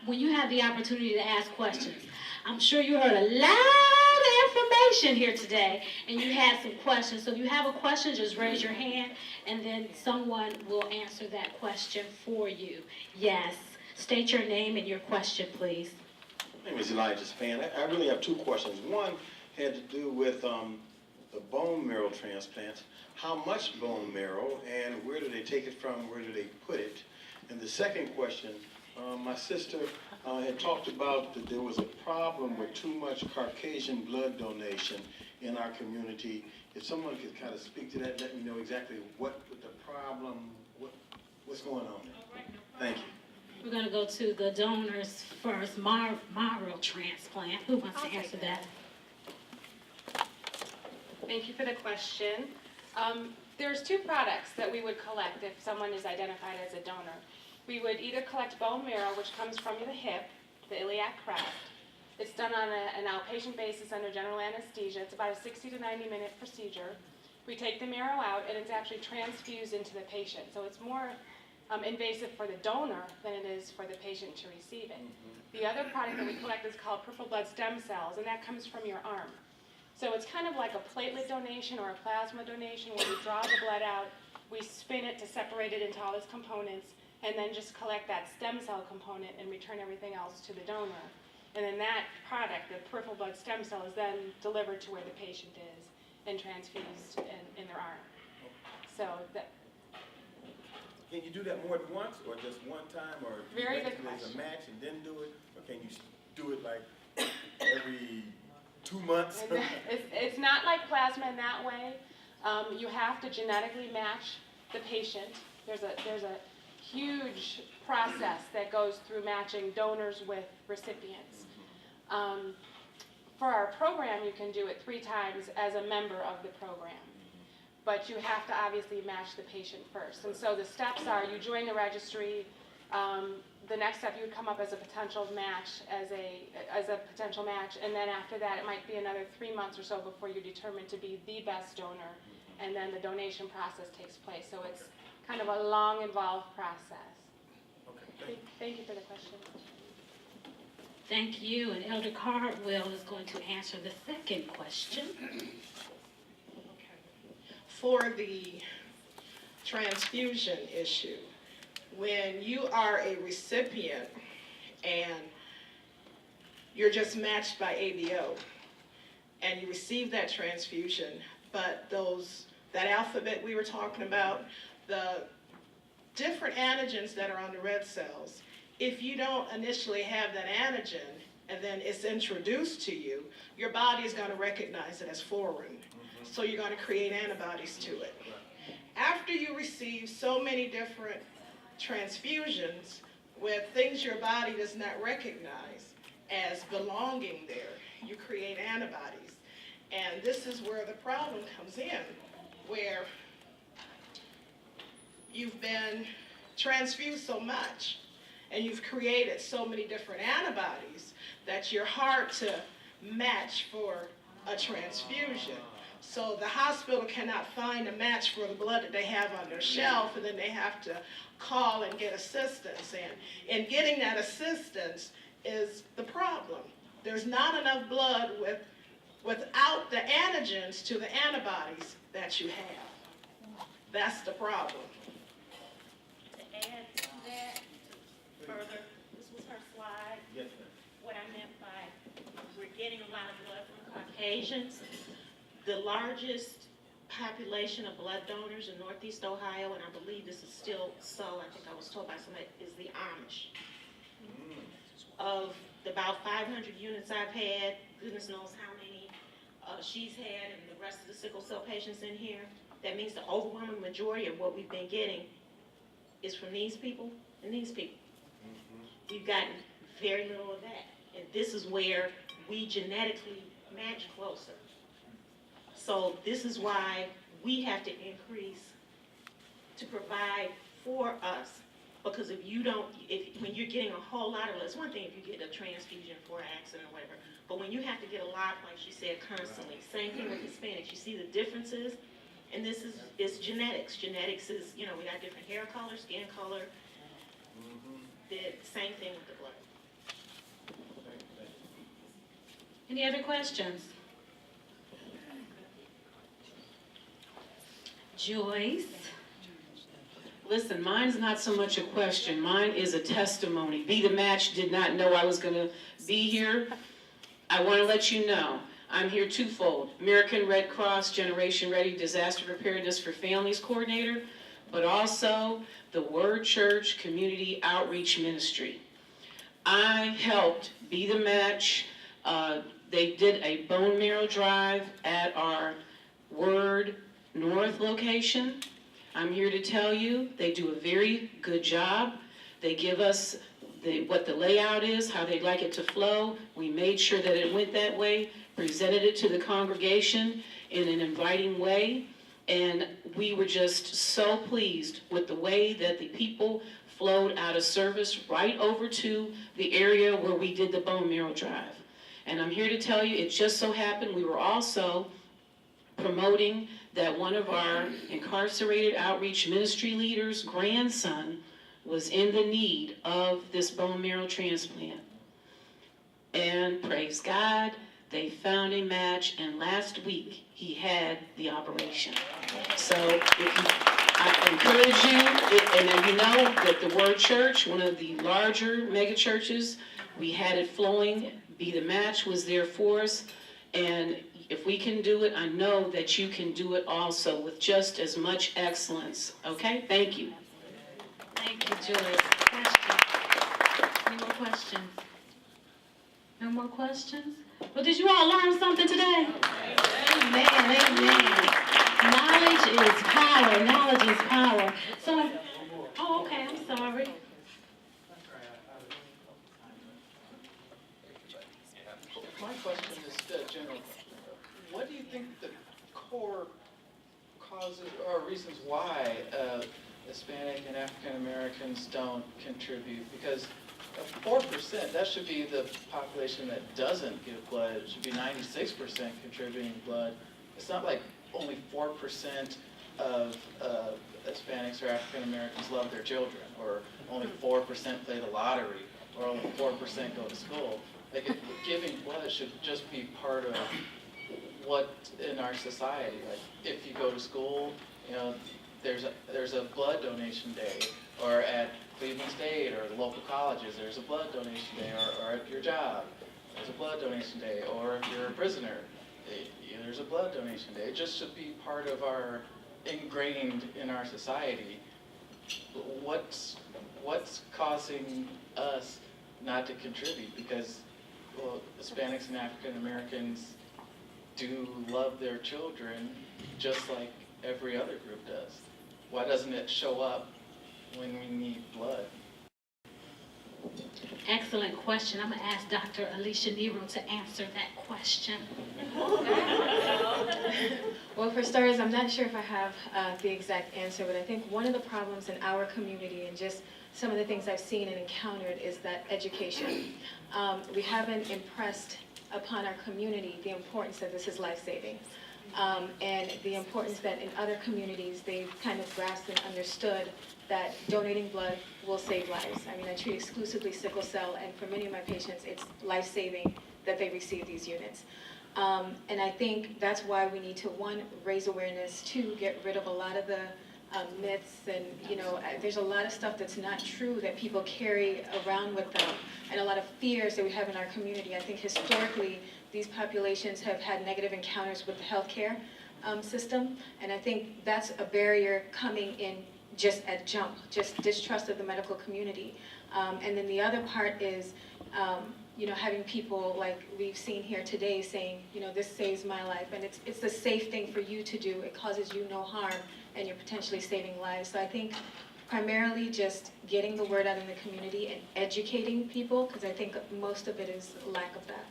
when you have the opportunity to ask questions. I'm sure you heard a lot of information here today, and you had some questions. So if you have a question, just raise your hand, and then someone will answer that question for you. Yes. State your name and your question, please. My name is Elijah Span. I really have two questions. One had to do with the bone marrow transplants. How much bone marrow, and where do they take it from? Where do they put it? And the second question, my sister had talked about that there was a problem with too much Caucasian blood donation in our community. If someone could kind of speak to that, let me know exactly what the problem, what's going on there. Thank you. We're going to go to the donors first. Marrow transplant. Who wants to answer that? Thank you for the question. There's two products that we would collect if someone is identified as a donor. We would either collect bone marrow, which comes from the hip, the iliac crest. It's done on an outpatient basis under general anesthesia. It's about a 60 to 90 minute procedure. We take the marrow out and it's actually transfused into the patient. So it's more invasive for the donor than it is for the patient to receive it. The other product that we collect is called peripheral blood stem cells, and that comes from your arm. So it's kind of like a platelet donation or a plasma donation where we draw the blood out, we spin it to separate it into all its components, and then just collect that stem cell component and return everything else to the donor. And then that product, the peripheral blood stem cell, is then delivered to where the patient is and transfused in their arm. So that. Can you do that more than once, or just one time, or Very good there's question. a match and then do it, or can you do it like every 2 months? It's not like plasma in that way. You have to genetically match the patient. There's a huge process that goes through matching donors with recipients. For our program, you can do it 3 times as a member of the program. But you have to obviously match the patient first. And so the steps are, you join the registry. The next step, you would come up as a potential match, as a potential match, and then after that, it might be another 3 months or so before you're determined to be the best donor, and then the donation process takes place. So it's kind of a long, involved process. Okay, Thank you for the question. Thank you. And Elder Cardwell is going to answer the second question. For the transfusion issue, when you are a recipient and you're just matched by ABO and you receive that transfusion, but that alphabet we were talking about, the different antigens that are on the red cells, if you don't initially have that antigen and then it's introduced to you, your body is going to recognize it as foreign. So you're going to create antibodies to it. After you receive so many different transfusions with things your body does not recognize as belonging there, you create antibodies. And this is where the problem comes in, where you've been transfused so much and you've created so many different antibodies that you're hard to match for a transfusion. So the hospital cannot find a match for the blood that they have on their shelf, and then they have to call and get assistance. And getting that assistance is the problem. There's not enough blood without the antigens to the antibodies that you have. That's the problem. To add to that further, this was her slide. Yes, ma'am. What I meant by we're getting a lot of blood from Caucasians. The largest population of blood donors in Northeast Ohio, and I believe this is still so, I think I was told by somebody, is the Amish. Of the about 500 units I've had, goodness knows how many she's had, and the rest of the sickle cell patients in here, that means the overwhelming majority of what we've been getting is from these people and these people. We've gotten very little of that. And this is where we genetically match closer. So this is why we have to increase to provide for us. Because if you don't, when you're getting a whole lot of, it's one thing if you get a transfusion for an accident or whatever, but when you have to get a lot, like she said, constantly, same thing with Hispanics, you see the differences, and this is genetics. Genetics is, we got different hair color, skin color, did the same thing with the blood. Any other questions? Joyce? Listen, mine's not so much a question. Mine is a testimony. Be the Match did not know I was going to be here. I want to let you know, I'm here twofold. American Red Cross Generation Ready Disaster Preparedness for Families Coordinator, but also the Word Church Community Outreach Ministry. I helped Be the Match. They did a bone marrow drive at our Word North location. I'm here to tell you, they do a very good job. They give us what the layout is, how they'd like it to flow. We made sure that it went that way, presented it to the congregation in an inviting way, and we were just so pleased with the way that the people flowed out of service right over to the area where we did the bone marrow drive. And I'm here to tell you, it just so happened we were also promoting that one of our incarcerated outreach ministry leaders' grandson was in the need of this bone marrow transplant. And praise God, they found a match, and last week he had the operation. So I encourage you, and then you know that the Word Church, one of the larger mega churches, we had it flowing. Be the Match was there for us, and if we can do it, I know that you can do it also with just as much excellence. Okay? Thank you. Thank you, Joyce. Questions? Any more questions? No more questions? Well, did you all learn something today? Amen, amen. Knowledge is power. Knowledge is power. So, oh, okay, I'm sorry. My question is general. What do you think the core causes or reasons why Hispanic and African Americans don't contribute? Because 4%, that should be the population that doesn't give blood. It should be 96% contributing blood. It's not like only 4% of Hispanics or African Americans love their children, or only 4% play the lottery, or only 4% go to school. Like, giving blood should just be part of what in our society. Like, if you go to school, you know, there's a blood donation day, or at Cleveland State or the local colleges, there's a blood donation day, or at your job, there's a blood donation day, or if you're a prisoner, there's a blood donation day. It just should be part of our, ingrained in our society. What's causing us not to contribute? Because, well, Hispanics and African Americans do love their children just like every other group does. Why doesn't it show up when we need blood? Excellent question. I'm going to ask Dr. Alicia Nero to answer that question. Well, for starters, I'm not sure if I have the exact answer, but I think one of the problems in our community and just some of the things I've seen and encountered is that education. We haven't impressed upon our community the importance that this is life-saving. And the importance that in other communities they've kind of grasped and understood that donating blood will save lives. I mean, I treat exclusively sickle cell, and for many of my patients, it's life-saving that they receive these units. And I think that's why we need to, one, raise awareness, two, get rid of a lot of the myths, and there's a lot of stuff that's not true that people carry around with them, and a lot of fears that we have in our community. I think historically, these populations have had negative encounters with the healthcare system, and I think that's a barrier coming in just at jump, just distrust of the medical community. And then the other part is, having people like we've seen here today saying, this saves my life, and it's the safe thing for you to do. It causes you no harm, and you're potentially saving lives. So I think primarily just getting the word out in the community and educating people, because I think most of it is lack of that.